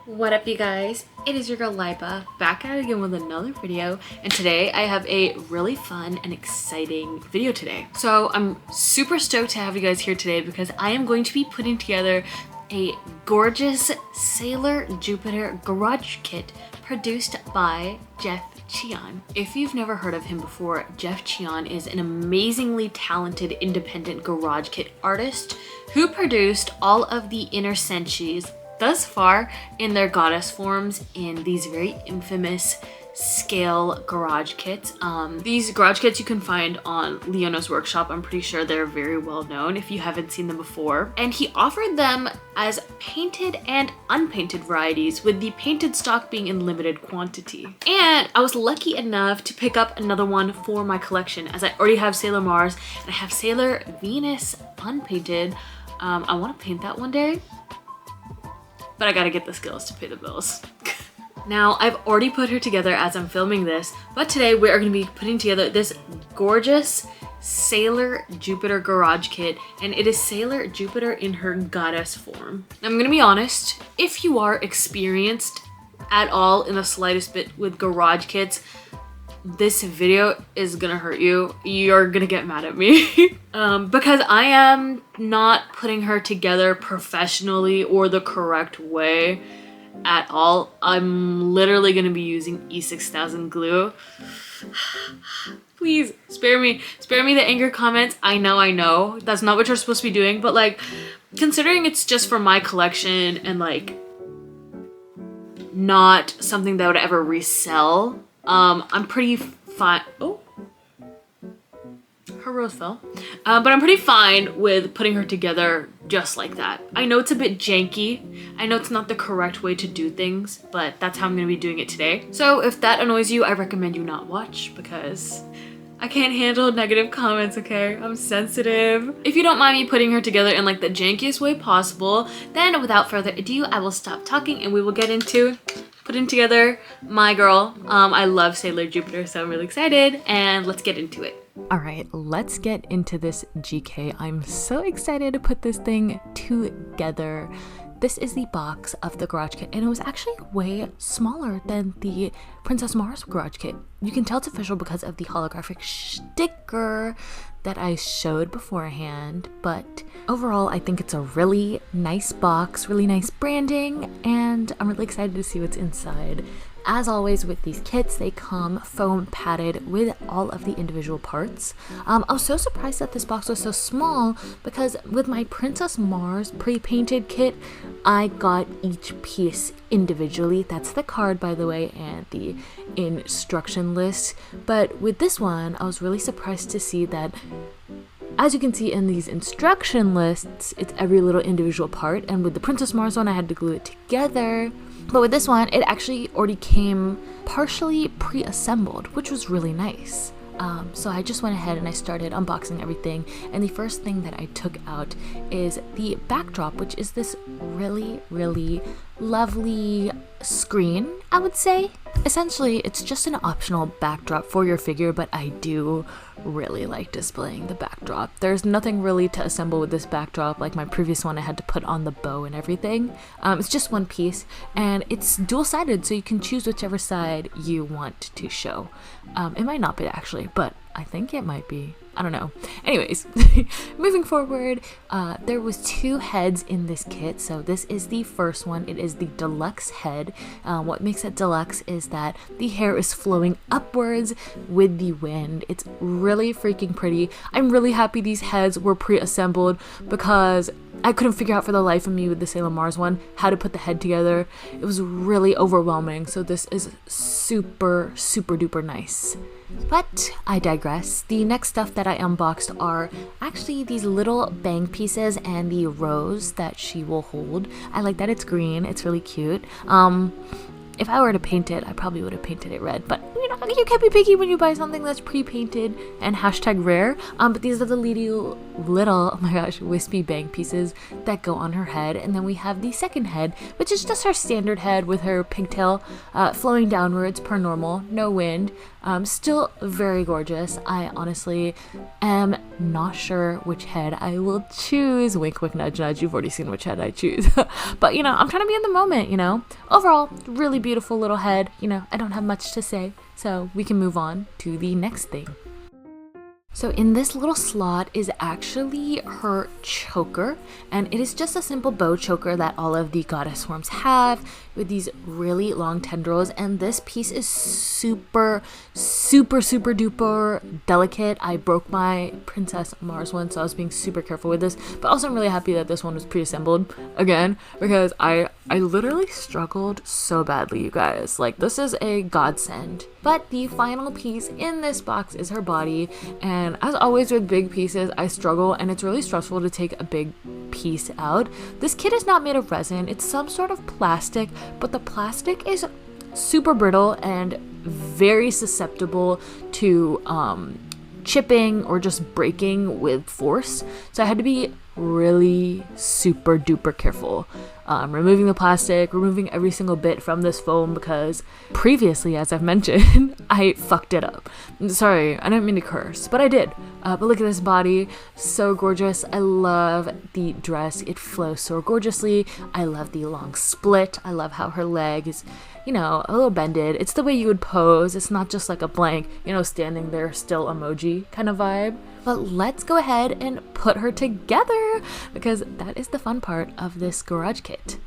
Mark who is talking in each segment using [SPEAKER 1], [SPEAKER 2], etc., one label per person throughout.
[SPEAKER 1] What up, you guys? It is your girl Liba, back at it again with another video, and today I have a really fun and exciting video today. So I'm super stoked to have you guys here today because I am going to be putting together a gorgeous Sailor Jupiter garage kit produced by Jeff Qian. If you've never heard of him before, Jeff Qian is an amazingly talented independent garage kit artist who produced all of the inner senshis thus far in their goddess forms in these very infamous scale garage kits. These garage kits you can find on Leona's workshop. I'm pretty sure they're very well known if you haven't seen them before. And he offered them as painted and unpainted varieties, with the painted stock being in limited quantity. And I was lucky enough to pick up another one for my collection, as I already have Sailor Mars and I have Sailor Venus unpainted. I want to paint that one day, but I gotta get the skills to pay the bills. Now, I've already put her together as I'm filming this, but today we are gonna be putting together this gorgeous Sailor Jupiter garage kit, and it is Sailor Jupiter in her goddess form. I'm gonna be honest, if you are experienced at all in the slightest bit with garage kits, this video is gonna hurt you. You're gonna get mad at me because I am not putting her together professionally or the correct way at all. I'm literally gonna be using E6000 glue. Please spare me the anger comments. I know that's not what you're supposed to be doing, but like, considering it's just for my collection and like not something that I would ever resell, I'm pretty fine. Oh, her rose fell. But I'm pretty fine with putting her together just like that. I know it's a bit janky. I know it's not the correct way to do things, but that's how I'm gonna be doing it today. So if that annoys you, I recommend you not watch because I can't handle negative comments, okay? I'm sensitive. If you don't mind me putting her together in like the jankiest way possible, then without further ado, I will stop talking and we will get into putting together my girl. I love Sailor Jupiter, so I'm really excited, and let's get into it.
[SPEAKER 2] All right, let's get into this GK. I'm so excited to put this thing together. This is the box of the garage kit, and it was actually way smaller than the Princess Mars garage kit. You can tell it's official because of the holographic sticker that I showed beforehand, but overall I think it's a really nice box, really nice branding, and I'm really excited to see what's inside. As always with these kits, they come foam padded with all of the individual parts. I was so surprised that this box was so small because with my Princess Mars pre-painted kit, I got each piece individually. That's the card, by the way, and the instruction list. But with this one, I was really surprised to see that, as you can see in these instruction lists, it's every little individual part. And with the Princess Mars one, I had to glue it together. But with this one, it actually already came partially pre-assembled, which was really nice. So I just went ahead and I started unboxing everything. And the first thing that I took out is the backdrop, which is this really, really lovely screen, I would say. Essentially, it's just an optional backdrop for your figure, but I do really like displaying the backdrop. There's nothing really to assemble with this backdrop. Like my previous one, I had to put on the bow and everything. It's just one piece, and it's dual-sided, so you can choose whichever side you want to show. It might not be actually, but I think it might be. I don't know. Anyways, moving forward, there was two heads in this kit. So this is the first one. It is the deluxe head. What makes it deluxe is that the hair is flowing upwards with the wind. It's really freaking pretty. I'm really happy these heads were pre-assembled because I couldn't figure out for the life of me with the Sailor Mars one how to put the head together. It was really overwhelming. So this is super, super duper nice. But I digress. The next stuff that I unboxed are actually these little bang pieces and the rose that she will hold. I like that it's green. It's really cute. If I were to paint it, I probably would have painted it red, but you know, you can't be picky when you buy something that's pre-painted and hashtag rare. But these are the little, oh my gosh, wispy bang pieces that go on her head. And then we have the second head, which is just her standard head with her pigtail flowing downwards per normal, no wind. Still very gorgeous. I honestly am not sure which head I will choose. Wink, wink, nudge, nudge. You've already seen which head I choose. But, I'm trying to be in the moment, Overall, really beautiful little head. I don't have much to say, so we can move on to the next thing. So in this little slot is actually her choker, and it is just a simple bow choker that all of the goddess forms have with these really long tendrils, and this piece is super duper delicate. I broke my Princess Mars one, so I was being super careful with this, but also I'm really happy that this one was pre-assembled again, because I literally struggled so badly, you guys. Like, this is a godsend. But the final piece in this box is her body, and as always with big pieces, I struggle, and it's really stressful to take a big piece out. This kit is not made of resin, it's some sort of plastic, but the plastic is super brittle and very susceptible to chipping or just breaking with force. So I had to be really super duper careful. Removing the plastic, removing every single bit from this foam, because previously, as I've mentioned, I fucked it up. Sorry, I didn't mean to curse, but I did. But look at this body, so gorgeous. I love the dress, it flows so gorgeously. I love the long split. I love how her leg is, a little bended. It's the way you would pose. It's not just like a blank, standing there still emoji kind of vibe. But let's go ahead and put her together, because that is the fun part of this garage kit.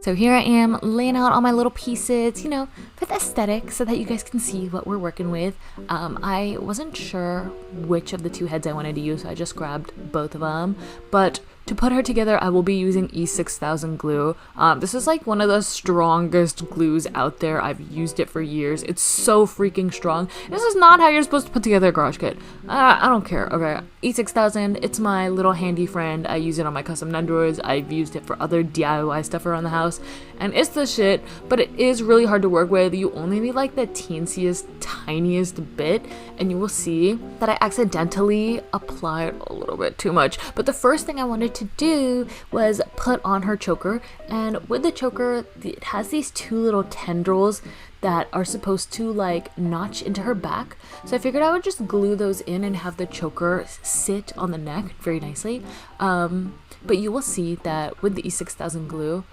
[SPEAKER 2] So here I am laying out all my little pieces, for the aesthetic, so that you guys can see what we're working with. I wasn't sure which of the two heads I wanted to use, so I just grabbed both of them. But to put her together, I will be using E6000 glue. This is like one of the strongest glues out there. I've used it for years. It's so freaking strong. This is not how you're supposed to put together a garage kit. I don't care. Okay, E6000, it's my little handy friend. I use it on my custom Nendoroids. I've used it for other DIY stuff around the house, and it's the shit, but it is really hard to work with. You only need like the teensiest, tiniest bit, and you will see that I accidentally applied a little bit too much. But the first thing I wanted to do was put on her choker, and with the choker, it has these two little tendrils that are supposed to like notch into her back. So I figured I would just glue those in and have the choker sit on the neck very nicely. But you will see that with the E6000 glue,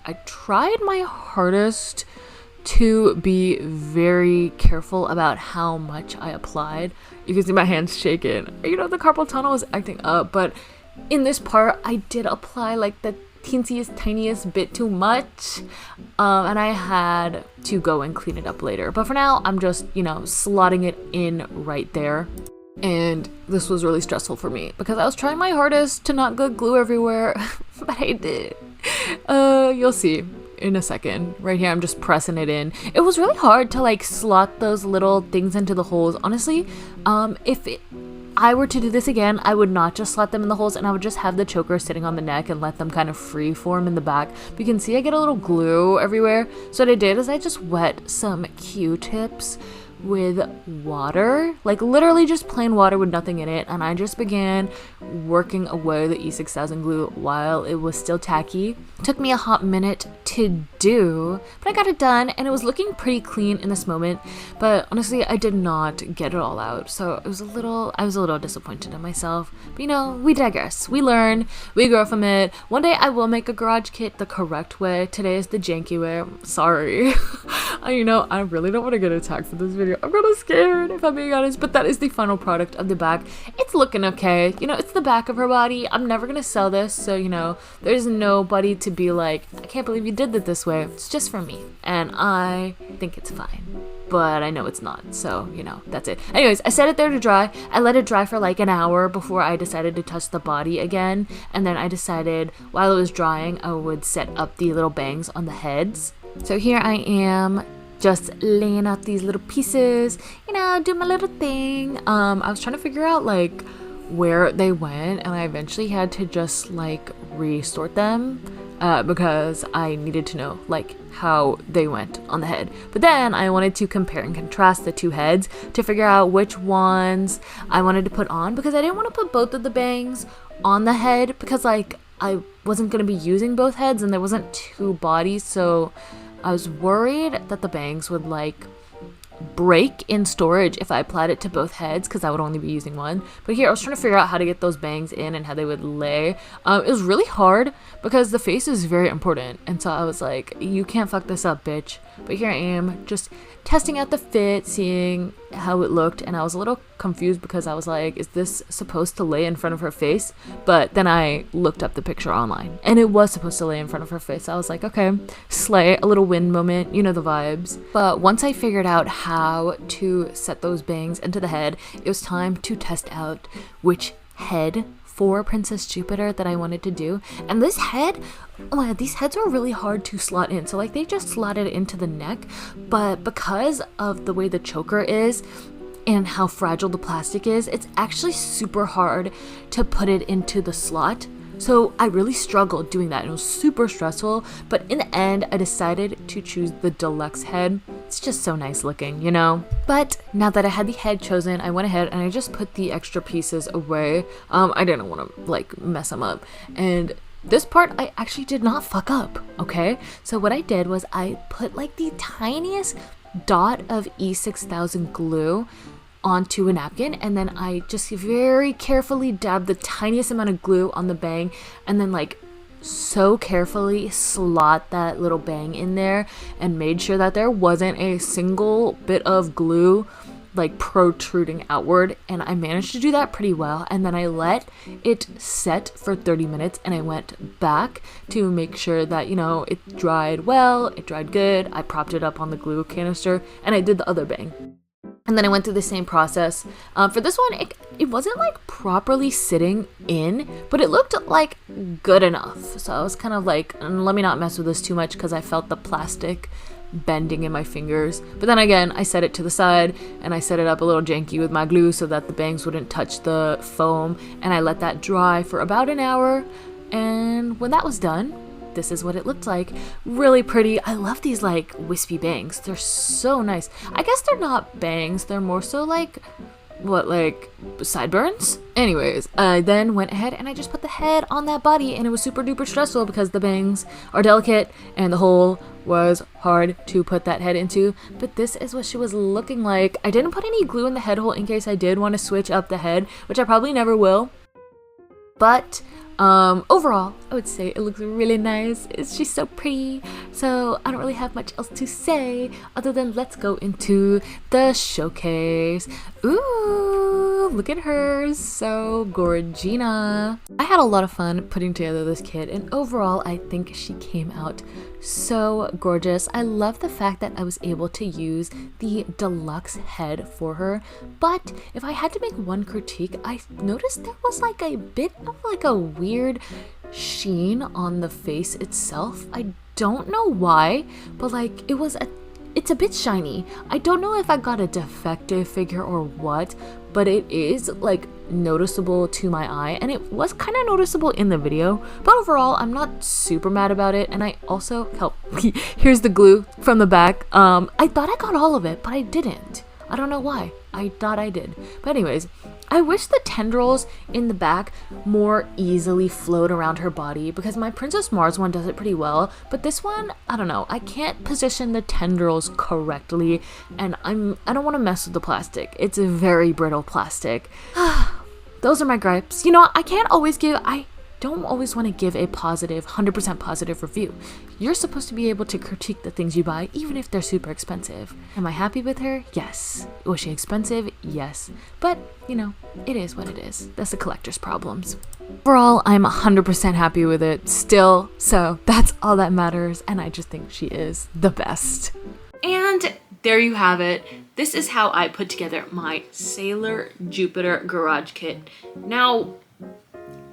[SPEAKER 2] I tried my hardest to be very careful about how much I applied. You can see my hands shaking. The carpal tunnel is acting up, but in this part, I did apply like the teensiest, tiniest bit too much, and I had to go and clean it up later. But for now, I'm just, slotting it in right there. And this was really stressful for me because I was trying my hardest to not get glue everywhere, but I did. You'll see in a second. Right here, I'm just pressing it in. It was really hard to like slot those little things into the holes. Honestly, if I were to do this again, I would not just slot them in the holes, and I would just have the choker sitting on the neck and let them kind of free form in the back. But you can see I get a little glue everywhere. So what I did is I just wet some Q-tips with water, like literally just plain water with nothing in it, and I just began working away the E6000 glue while it was still tacky. It took me a hot minute to do, but I got it done, and it was looking pretty clean in this moment, but honestly I did not get it all out, so I was a little disappointed in myself. But we digress, we learn, we grow from it. One day I will make a garage kit the correct way. Today is the janky way. Sorry. I really don't want to get attacked for this video. I'm kind of scared, if I'm being honest, but that is the final product of the back. It's looking okay. It's the back of her body. I'm never gonna sell this, so there's nobody to be like, I can't believe you did it this way. It's just for me, and I think it's fine, but I know it's not, so that's it. Anyways, I set it there to dry. I let it dry for like an hour before I decided to touch the body again, and then I decided while it was drying I would set up the little bangs on the heads. So here I am, just laying out these little pieces, do my little thing. I was trying to figure out like where they went, and I eventually had to just like resort them. because I needed to know like how they went on the head. But then I wanted to compare and contrast the two heads to figure out which ones I wanted to put on, because I didn't want to put both of the bangs on the head because like I wasn't going to be using both heads and there wasn't two bodies, so I was worried that the bangs would like break in storage if I applied it to both heads, because I would only be using one. But here I was trying to figure out how to get those bangs in and how they would lay. It was really hard because the face is very important, and so I was like, you can't fuck this up, bitch. But here I am just testing out the fit, seeing how it looked, and I was a little confused because I was like, is this supposed to lay in front of her face? But then I looked up the picture online and it was supposed to lay in front of her face. I was like, okay, slay, a little wind moment, you know the vibes. But once I figured out how to set those bangs into the head, it was time to test out which head for Princess Jupiter that I wanted to do. And this head, oh my god, these heads were really hard to slot in. So like they just slotted into the neck, but because of the way the choker is and how fragile the plastic is, it's actually super hard to put it into the slot. So I really struggled doing that. It was super stressful, but in the end, I decided to choose the deluxe head. It's just so nice looking, you know? But now that I had the head chosen, I went ahead and I just put the extra pieces away. I didn't want to like mess them up. And this part I actually did not fuck up, okay? So what I did was I put like the tiniest dot of E6000 glue onto a napkin, and then I just very carefully dabbed the tiniest amount of glue on the bang, and then like so carefully slot that little bang in there and made sure that there wasn't a single bit of glue like protruding outward, and I managed to do that pretty well. And then I let it set for 30 minutes and I went back to make sure that, you know, it dried well, it dried good. I propped it up on the glue canister and I did the other bang. And then I went through the same process. For this one, it wasn't like properly sitting in, but it looked like good enough. So I was kind of like, let me not mess with this too much because I felt the plastic bending in my fingers. But then again, I set it to the side and I set it up a little janky with my glue so that the bangs wouldn't touch the foam. And I let that dry for about an hour. And when that was done, this is what it looked like. Really pretty. I love these like wispy bangs. They're so nice. I guess they're not bangs. They're more so like, what, like sideburns? Anyways, I then went ahead and I just put the head on that body, and it was super duper stressful because the bangs are delicate and the hole was hard to put that head into. But this is what she was looking like. I didn't put any glue in the head hole in case I did want to switch up the head, which I probably never will. But overall, I would say it looks really nice. She's so pretty. So I don't really have much else to say other than let's go into the showcase. Ooh, look at her. So gorgina. I had a lot of fun putting together this kit, and overall, I think she came out so gorgeous. I love the fact that I was able to use the deluxe head for her. But if I had to make one critique, I noticed there was like a bit of like a weird sheen on the face itself. I don't know why, but like it's a bit shiny. I don't know if I got a defective figure or what, but it is like noticeable to my eye, and it was kind of noticeable in the video. But overall, I'm not super mad about it. And I also here's the glue from the back. I thought I got all of it, but I didn't. I don't know why. I thought I did. But anyways, I wish the tendrils in the back more easily flowed around her body, because my Princess Mars one does it pretty well, but this one, I don't know. I can't position the tendrils correctly, and I don't want to mess with the plastic. It's a very brittle plastic. Those are my gripes. You know, I don't always want to give a positive, 100% positive review. You're supposed to be able to critique the things you buy, even if they're super expensive. Am I happy with her? Yes. Was she expensive? Yes. But, you know, it is what it is. That's the collector's problems. Overall, I'm 100% happy with it still, so that's all that matters, and I just think she is the best.
[SPEAKER 1] And there you have it. This is how I put together my Sailor Jupiter garage kit. Now,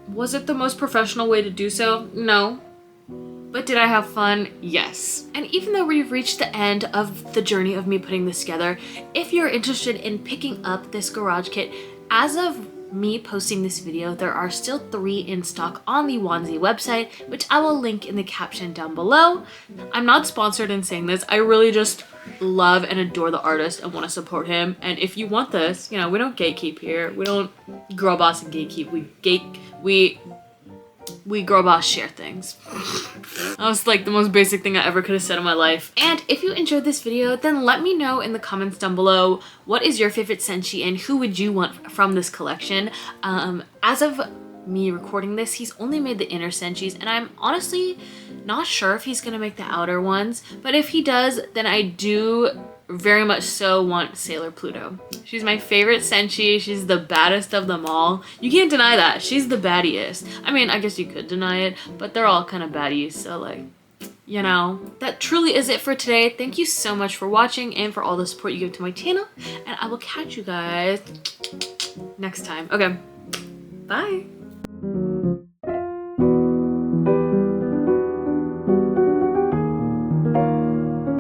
[SPEAKER 1] was it the most professional way to do so? No. But did I have fun? Yes. And even though we've reached the end of the journey of me putting this together, if you're interested in picking up this garage kit, as of me posting this video, there are still 3 in stock on the Wanzi website, which I will link in the caption down below. I'm not sponsored in saying this. I really just love and adore the artist and want to support him. And if you want this, you know, we don't gatekeep here. We don't girl boss and gatekeep. We girl boss share things. That was like the most basic thing I ever could have said in my life. And if you enjoyed this video, then let me know in the comments down below, what is your favorite senshi and who would you want from this collection? As of me recording this, he's only made the inner senshis, and I'm honestly not sure if he's gonna make the outer ones, but if he does, then I do very much so want Sailor Pluto. She's my favorite senshi. She's the baddest of them all. You can't deny that. She's the baddiest. I mean, I guess you could deny it, but they're all kind of baddies, so like, you know. That truly is it for today. Thank you so much for watching and for all the support you give to my channel, and I will catch you guys next time. Okay, bye.